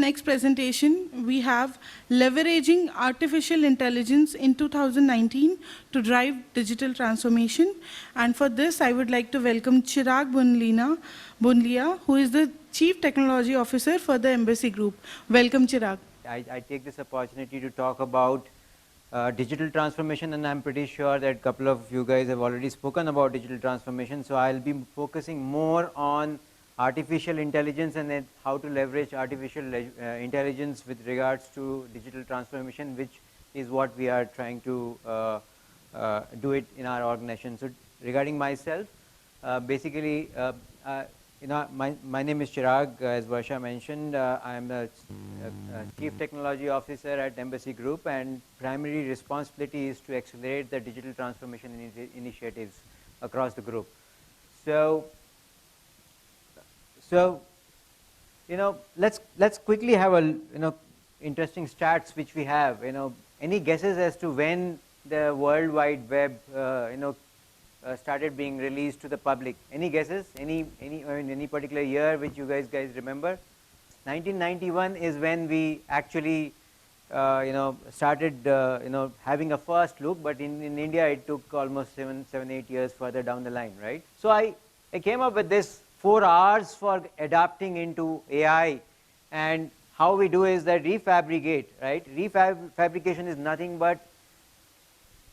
next presentation, we have leveraging artificial intelligence in 2019 to drive digital transformation. And for this, I would like to welcome Chirag Bunlia, who is the Chief Technology Officer for the Embassy Group. Welcome, Chirag. I take this opportunity to talk about digital transformation, and I'm pretty sure that a couple of you guys have already spoken about digital transformation. So I'll be focusing more on artificial intelligence and then how to leverage artificial intelligence with regards to digital transformation, which is what we are trying to do it in our organization. So regarding myself, basically, my name is Chirag, as Varsha mentioned. I'm the Chief Technology Officer at Embassy Group, and primary responsibility is to accelerate the digital transformation initiatives across the group. So, let's quickly have a interesting stats which we have. Any guesses as to when the World Wide Web started being released to the public? Any guesses? Any particular year which you guys remember? 1991 is when we actually started having a first look, but in India it took almost 7-8 years further down the line, right? So I came up with this 4 R's for adapting into AI, and how we do is that refabricate, right? Refabrication is nothing but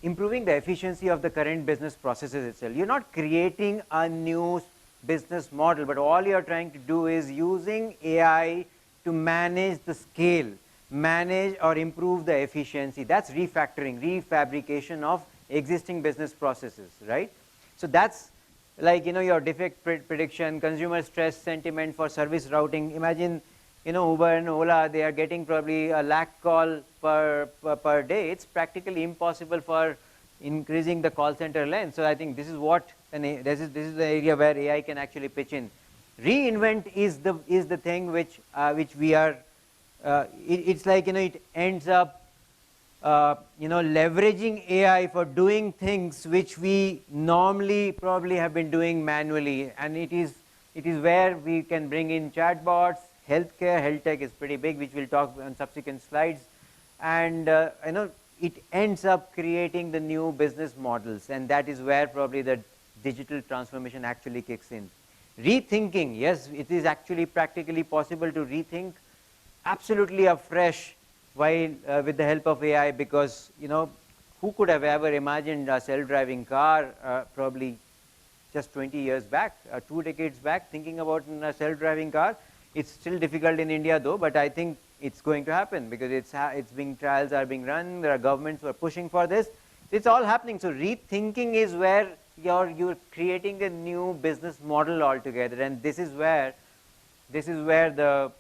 improving the efficiency of the current business processes itself. You're not creating a new business model, but all you're trying to do is using AI to manage the scale, manage or improve the efficiency. That's refactoring, refabrication of existing business processes, right? So that's like, your defect prediction, consumer stress sentiment for service routing. Imagine, Uber and Ola, they are getting probably 1 lakh call per day. It's practically impossible for increasing the call center length. So I think this is what this is the area where AI can actually pitch in. Reinvent is the thing which we are. It's like it ends up leveraging AI for doing things which we normally probably have been doing manually, and it is where we can bring in chatbots. Healthcare, health tech is pretty big, which we'll talk on subsequent slides, and it ends up creating the new business models, and that is where probably the digital transformation actually kicks in. Rethinking, yes, it is actually practically possible to rethink absolutely afresh while with the help of AI, because who could have ever imagined a self-driving car probably just 20 years back, 2 decades back, thinking about a self-driving car. It's still difficult in India though, but I think it's going to happen because trials are being run. There are governments who are pushing for this. It's all happening. So rethinking is where you're creating a new business model altogether, and this is where the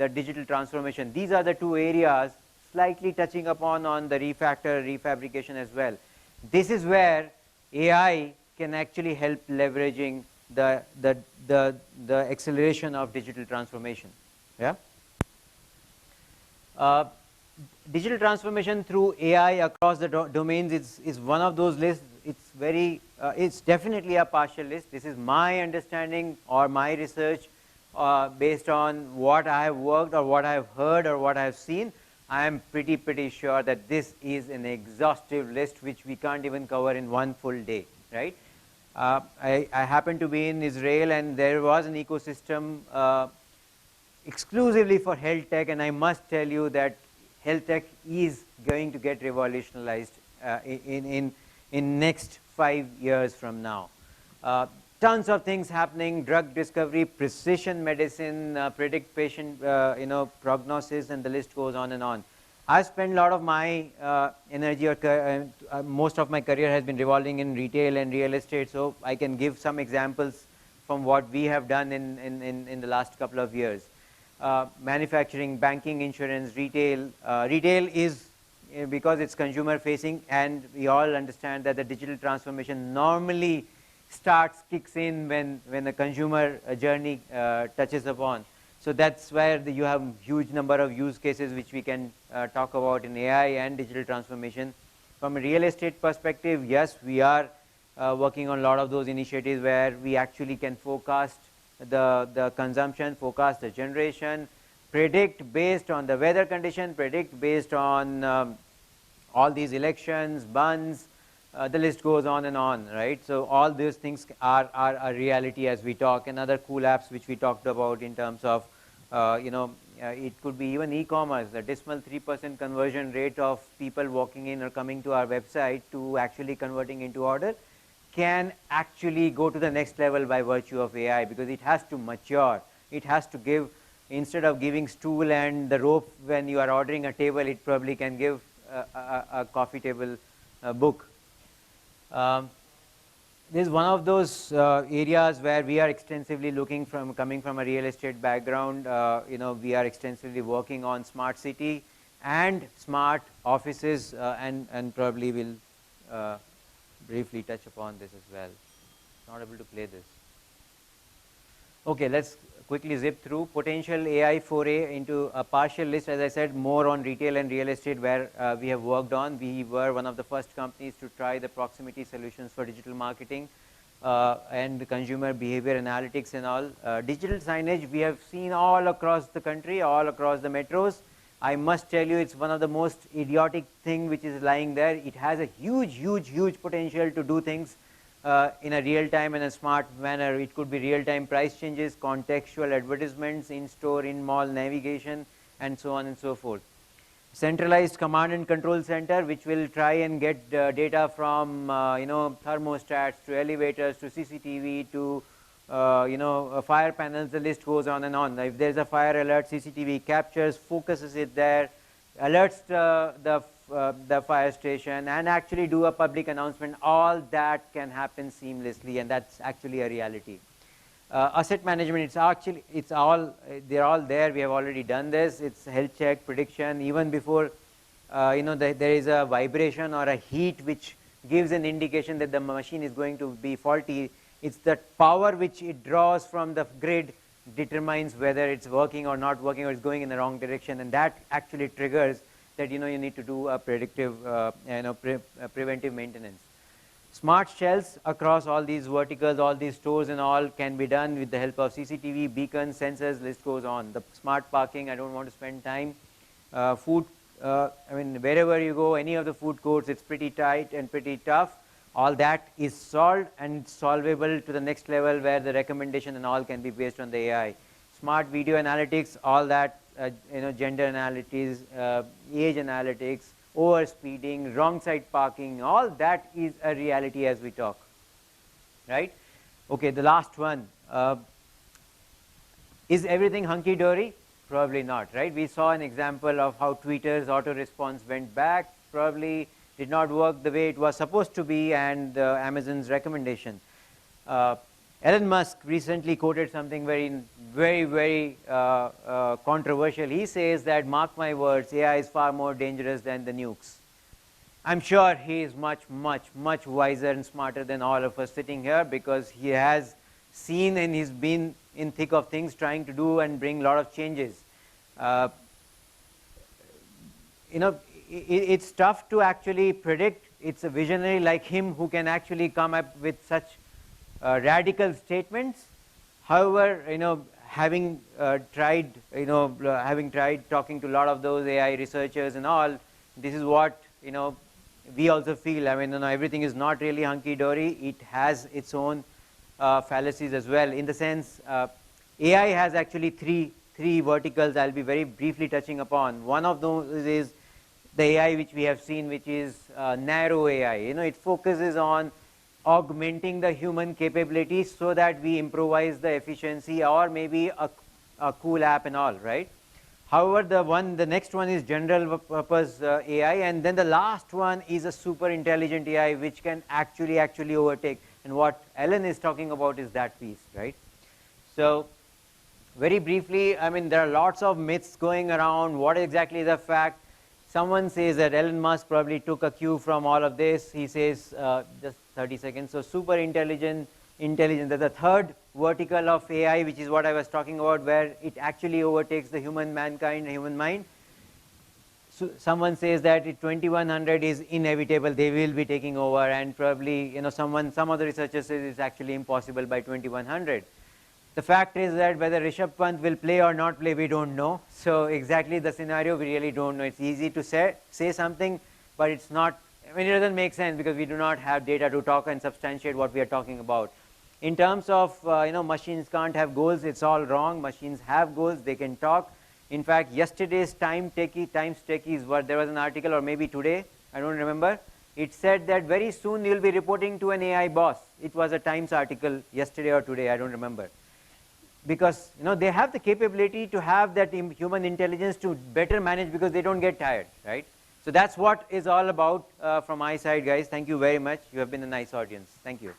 digital transformation. These are the 2 areas, slightly touching upon on the refabrication as well. This is where AI can actually help leveraging the acceleration of digital transformation. Yeah. Digital transformation through AI across the domains is one of those lists. It's definitely a partial list. This is my understanding or my research based on what I have worked or what I have heard or what I have seen. I am pretty sure that this is an exhaustive list which we can't even cover in one full day, right? I happened to be in Israel, and there was an ecosystem exclusively for health tech, and I must tell you that health tech is going to get revolutionized in next 5 years from now. Tons of things happening: drug discovery, precision medicine, predict patient prognosis, and the list goes on and on. I've spent a lot of my energy, or most of my career has been revolving in retail and real estate, so I can give some examples from what we have done in the last couple of years. Manufacturing, banking, insurance, retail. Retail is, because it's consumer facing, and we all understand that the digital transformation normally kicks in when the consumer journey touches upon. So that's where you have huge number of use cases which we can talk about in AI and digital transformation. From a real estate perspective, yes, we are working on a lot of those initiatives where we actually can forecast the consumption, forecast the generation, predict based on the weather condition, predict based on all these elections, buns, the list goes on and on, right? So all these things are a reality as we talk, and other cool apps which we talked about in terms of, it could be even e-commerce, the dismal 3% conversion rate of people walking in or coming to our website to actually converting into order can actually go to the next level by virtue of AI, because it has to mature. It has to give, instead of giving stool and the rope when you are ordering a table, it probably can give a coffee table book. This is one of those areas where we are extensively looking from, coming from a real estate background, we are extensively working on smart city and smart offices, and probably will briefly touch upon this as well. Not able to play this. Okay, let's quickly zip through potential AI foray into a partial list. As I said, more on retail and real estate where we have worked on. We were one of the first companies to try the proximity solutions for digital marketing and consumer behavior analytics and all. Digital signage we have seen all across the country, all across the metros. I must tell you, it's one of the most idiotic thing which is lying there. It has a huge potential to do things in a real time and a smart manner. It could be real time price changes, contextual advertisements, in-store, in-mall navigation, and so on and so forth. Centralized command and control center, which will try and get data from thermostats to elevators to CCTV to fire panels. The list goes on and on. If there's a fire alert, CCTV captures, focuses it there, alerts the fire station, and actually do a public announcement. All that can happen seamlessly, and that's actually a reality. Asset management, they're all there. We have already done this. It's health check, prediction. Even before there is a vibration or a heat which gives an indication that the machine is going to be faulty, it's the power which it draws from the grid determines whether it's working or not working, or it's going in the wrong direction, and that actually triggers that you need to do a predictive, preventive maintenance. Smart shells across all these verticals, all these stores and all can be done with the help of CCTV, beacons, sensors, list goes on. The smart parking, I don't want to spend time. Food, wherever you go, any of the food courts, it's pretty tight and pretty tough. All that is solved and solvable to the next level where the recommendation and all can be based on the AI. Smart video analytics, all that, gender analytics, age analytics, over speeding, wrong side parking, all that is a reality as we talk, right? Okay, the last one. Is everything hunky-dory? Probably not, right? We saw an example of how Twitter's auto response went back, probably did not work the way it was supposed to be, and Amazon's recommendation. Elon Musk recently quoted something very controversial. He says that, mark my words, AI is far more dangerous than the nukes. I'm sure he is much wiser and smarter than all of us sitting here, because he has seen and he's been in thick of things trying to do and bring a lot of changes. It's tough to actually predict. It's a visionary like him who can actually come up with such radical statements. However, having tried talking to a lot of those AI researchers and all, this is what we also feel. Everything is not really hunky-dory. It has its own fallacies as well. In the sense, AI has actually three verticals I'll be very briefly touching upon. One of those is the AI which we have seen, which is narrow AI. It focuses on augmenting the human capabilities so that we improvise the efficiency, or maybe a cool app and all, right? However, the next one is general purpose AI, and then the last one is a super intelligent AI which can actually overtake. And what Ellen is talking about is that piece, right? So very briefly, there are lots of myths going around. What exactly is the fact? Someone says that Elon Musk probably took a cue from all of this. He says, just 30 seconds. So super intelligence. There's a third vertical of AI, which is what I was talking about, where it actually overtakes the human mind. So someone says that 2100 is inevitable. They will be taking over, and probably, some of the researchers say it's actually impossible by 2100. The fact is that whether Rishabh Pant will play or not play, we don't know. So exactly the scenario, we really don't know. It's easy to say something, but it's not, I mean, it doesn't make sense because we do not have data to talk and substantiate what we are talking about. In terms of, machines can't have goals, it's all wrong. Machines have goals, they can talk. In fact, yesterday's Times Techies, there was an article, or maybe today, I don't remember. It said that very soon you'll be reporting to an AI boss. It was a Times article yesterday or today, I don't remember. Because they have the capability to have that human intelligence to better manage because they don't get tired, right? So that's what is all about from my side, guys. Thank you very much. You have been a nice audience. Thank you.